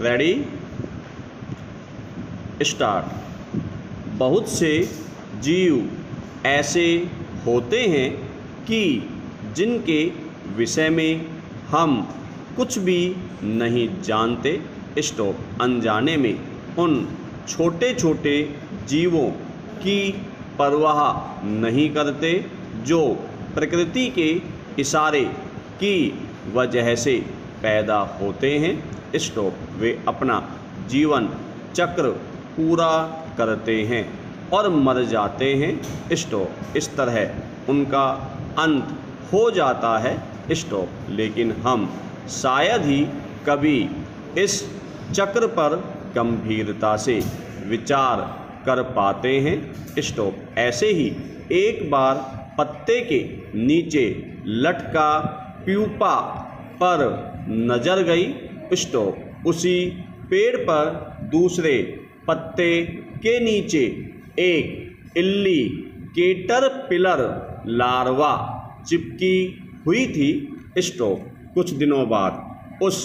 Ready start. बहुत से जीव ऐसे होते हैं कि जिनके विषय में हम कुछ भी नहीं जानते। स्टॉप। अनजाने में उन छोटे छोटे जीवों की परवाह नहीं करते जो प्रकृति के इशारे की वजह से पैदा होते हैं। स्टॉप। वे अपना जीवन चक्र पूरा करते हैं और मर जाते हैं। स्टॉप। इस तरह उनका अंत हो जाता है। स्टॉप। लेकिन हम शायद ही कभी इस चक्र पर गंभीरता से विचार कर पाते हैं। स्टॉप। ऐसे ही एक बार पत्ते के नीचे लटका प्यूपा पर नजर गई। स्टॉप। उसी पेड़ पर दूसरे पत्ते के नीचे एक इल्ली कैटरपिलर लार्वा चिपकी हुई थी। स्टॉप। कुछ दिनों बाद उस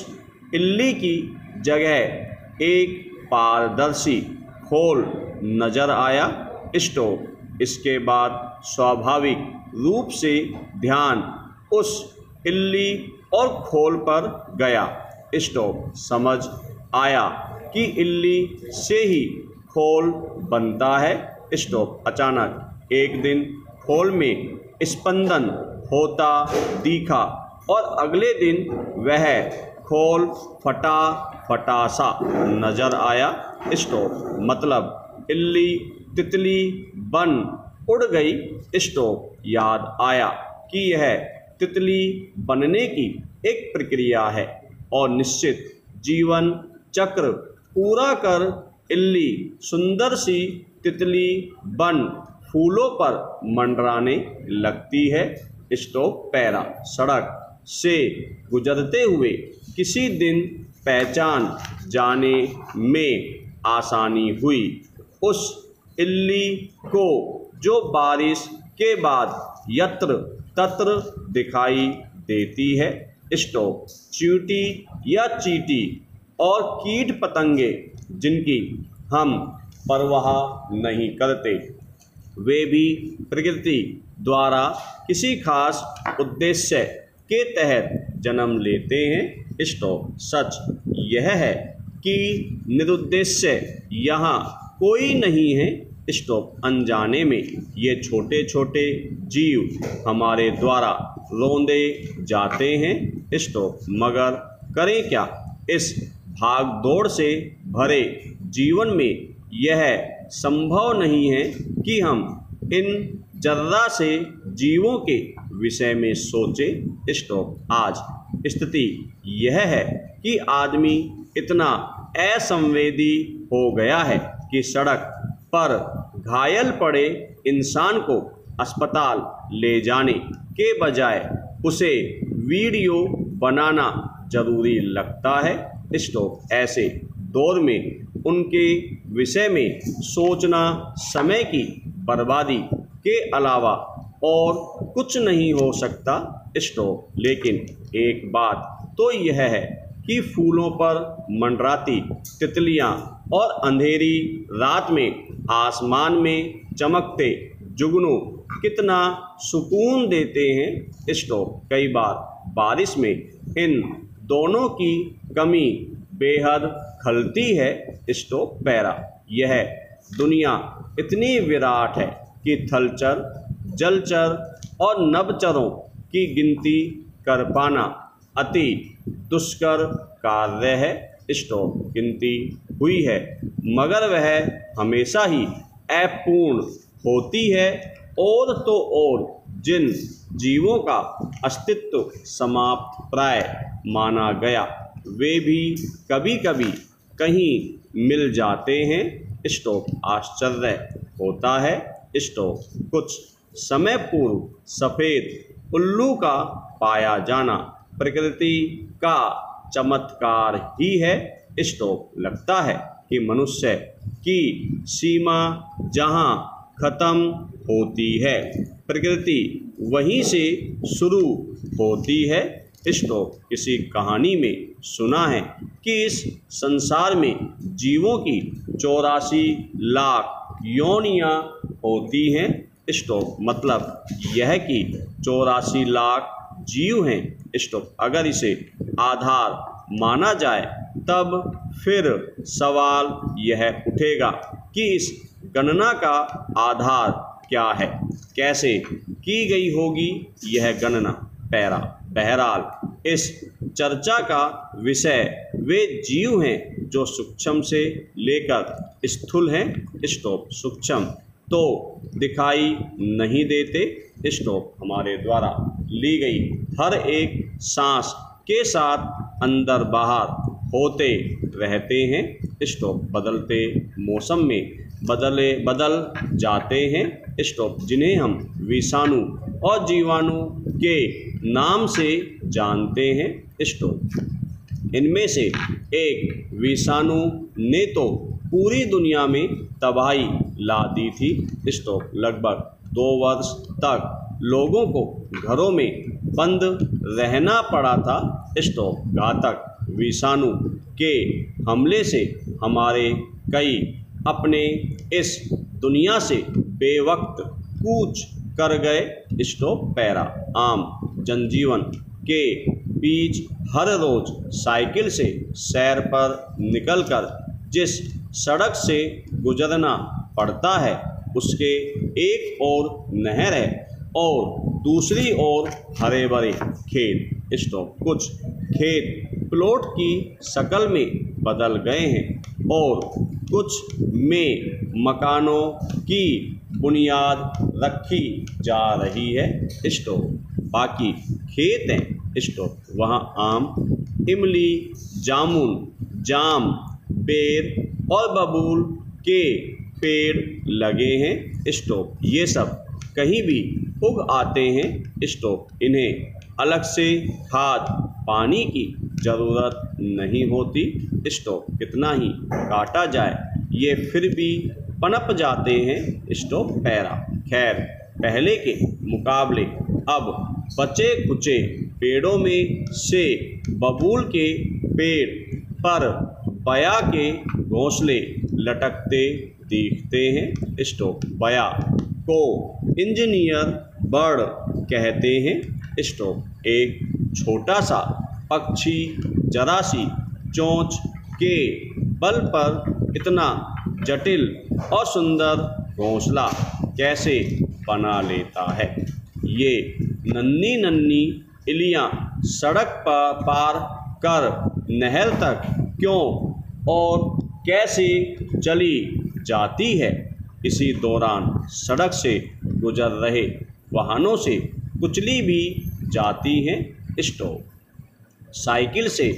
इल्ली की जगह एक पारदर्शी खोल नजर आया। स्टॉप। इसके बाद स्वाभाविक रूप से ध्यान उस इल्ली और खोल पर गया। स्टॉप। समझ आया कि इल्ली से ही खोल बनता है। स्टॉप। अचानक एक दिन खोल में स्पंदन होता दिखा और अगले दिन वह खोल फटा सा नजर आया। स्टॉप। मतलब इल्ली तितली बन उड़ गई। स्टॉप। याद आया कि यह तितली बनने की एक प्रक्रिया है और निश्चित जीवन चक्र पूरा कर इल्ली सुंदर सी तितली बन फूलों पर मंडराने लगती है। स्टॉप। पैरा। सड़क से गुजरते हुए किसी दिन पहचान जाने में आसानी हुई उस इल्ली को जो बारिश के बाद यत्र तत्र दिखाई देती है। स्टॉप। चींटी या चींटी और कीट पतंगे जिनकी हम परवाह नहीं करते, वे भी प्रकृति द्वारा किसी खास उद्देश्य के तहत जन्म लेते हैं। स्टॉप। सच यह है कि निरुद्देश्य यहाँ कोई नहीं है। स्टॉप। अनजाने में ये छोटे छोटे जीव हमारे द्वारा रौंदे जाते हैं। स्टॉप। मगर करें क्या? इस भाग दौड़ से भरे जीवन में यह संभव नहीं है कि हम इन जर्रा से जीवों के विषय में सोचें। स्टॉप। आज स्थिति यह है कि आदमी इतना असंवेदी हो गया है कि सड़क पर घायल पड़े इंसान को अस्पताल ले जाने के बजाय उसे वीडियो बनाना जरूरी लगता है। स्टॉप। ऐसे दौर में उनके विषय में सोचना समय की बर्बादी के अलावा और कुछ नहीं हो सकता। स्टॉप। लेकिन एक बात तो यह है कि फूलों पर मंडराती तितलियां और अंधेरी रात में आसमान में चमकते जुगनू कितना सुकून देते हैं। स्टॉप। कई बार बारिश में इन दोनों की कमी बेहद खलती है। स्टॉप। पैरा। यह दुनिया इतनी विराट है कि थलचर जलचर और नभचरों की गिनती कर पाना अति दुष्कर कार्य है। स्टॉप। गिनती हुई है मगर वह हमेशा ही अपूर्ण होती है। और तो और जिन जीवों का अस्तित्व समाप्त प्राय माना गया वे भी कभी कभी कहीं मिल जाते हैं। स्टॉप। आश्चर्य होता है। स्टॉप। कुछ समय पूर्व सफ़ेद उल्लू का पाया जाना प्रकृति का चमत्कार ही है। स्टॉप। लगता है कि मनुष्य की सीमा जहाँ खत्म होती है प्रकृति वहीं से शुरू होती है। स्टॉप। किसी कहानी में सुना है कि इस संसार में जीवों की 84 लाख योनियां होती हैं। स्टॉप। मतलब यह कि 84 लाख जीव हैं। स्टॉप। अगर इसे आधार माना जाए तब फिर सवाल यह उठेगा कि इस गणना का आधार क्या है, कैसे की गई होगी यह गणना। पैरा। बहरहाल इस चर्चा का विषय वे जीव हैं जो सूक्ष्म से लेकर स्थूल हैं। स्टॉप। सूक्ष्म तो दिखाई नहीं देते। स्टॉप। हमारे द्वारा ली गई हर एक सांस के साथ अंदर बाहर होते रहते हैं। स्टॉप। बदलते मौसम में बदल जाते हैं। स्टॉप। जिन्हें हम विषाणु और जीवाणु के नाम से जानते हैं। स्टॉप। इनमें से एक विषाणु ने तो पूरी दुनिया में तबाही ला दी थी। स्टॉप। लगभग 2 वर्ष तक लोगों को घरों में बंद रहना पड़ा था। स्टॉप। घातक विषाणु के हमले से हमारे कई अपने इस दुनिया से बेवक्त कूच कर गए। स्टॉप। पैरा। आम जनजीवन के बीच हर रोज साइकिल से सैर पर निकलकर जिस सड़क से गुजरना पड़ता है उसके एक ओर नहर है और दूसरी ओर हरे भरे खेत। स्टॉप। कुछ खेत प्लॉट की शक्ल में बदल गए हैं और कुछ में मकानों की बुनियाद रखी जा रही है। स्टॉप। बाकी खेत हैं। स्टॉप। वहाँ आम, इमली, जामुन, जाम, बेर और बबूल के पेड़ लगे हैं। स्टॉप। ये सब कहीं भी उग आते हैं। स्टॉप। इन्हें अलग से खाद पानी की ज़रूरत नहीं होती। स्टॉप। कितना ही काटा जाए ये फिर भी पनप जाते हैं। स्टॉप। पैरा। खैर पहले के मुकाबले अब बचे कुचे पेड़ों में से बबूल के पेड़ पर बया के घोंसले लटकते दिखते हैं। स्टॉप। बया को इंजीनियर बर्ड कहते हैं। स्टॉप। एक छोटा सा पक्षी जरा सी चोंच के बल पर इतना जटिल और सुंदर घोंसला कैसे बना लेता है। ये नन्ही नन्ही इलियां सड़क पर पार कर नहर तक क्यों और कैसे चली जाती है। इसी दौरान सड़क से गुजर रहे वाहनों से कुचली भी जाती हैं। स्टॉप। साइकिल से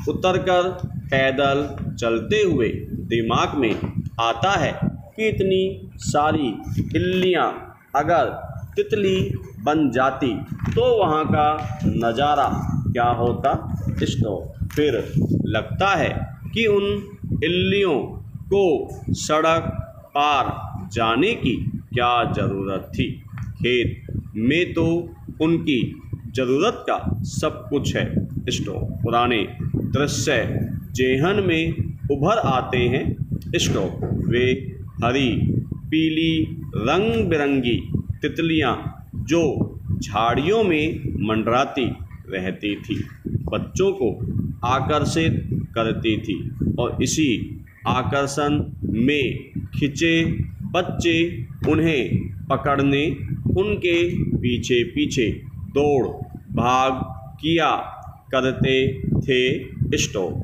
उतरकर पैदल चलते हुए दिमाग में आता है कि इतनी सारी इल्लियाँ अगर तितली बन जाती तो वहाँ का नज़ारा क्या होता। स्टॉप। फिर लगता है कि उन इल्लियों को सड़क पार जाने की क्या ज़रूरत थी। खेत में तो उनकी ज़रूरत का सब कुछ है। स्टॉप। पुराने दृश्य जेहन में उभर आते हैं। स्टॉप। वे हरी पीली रंग बिरंगी तितलियाँ जो झाड़ियों में मंडराती रहती थी बच्चों को आकर्षित करती थी और इसी आकर्षण में खिंचे बच्चे उन्हें पकड़ने उनके पीछे पीछे दौड़ भाग किया करते थे। स्टॉप।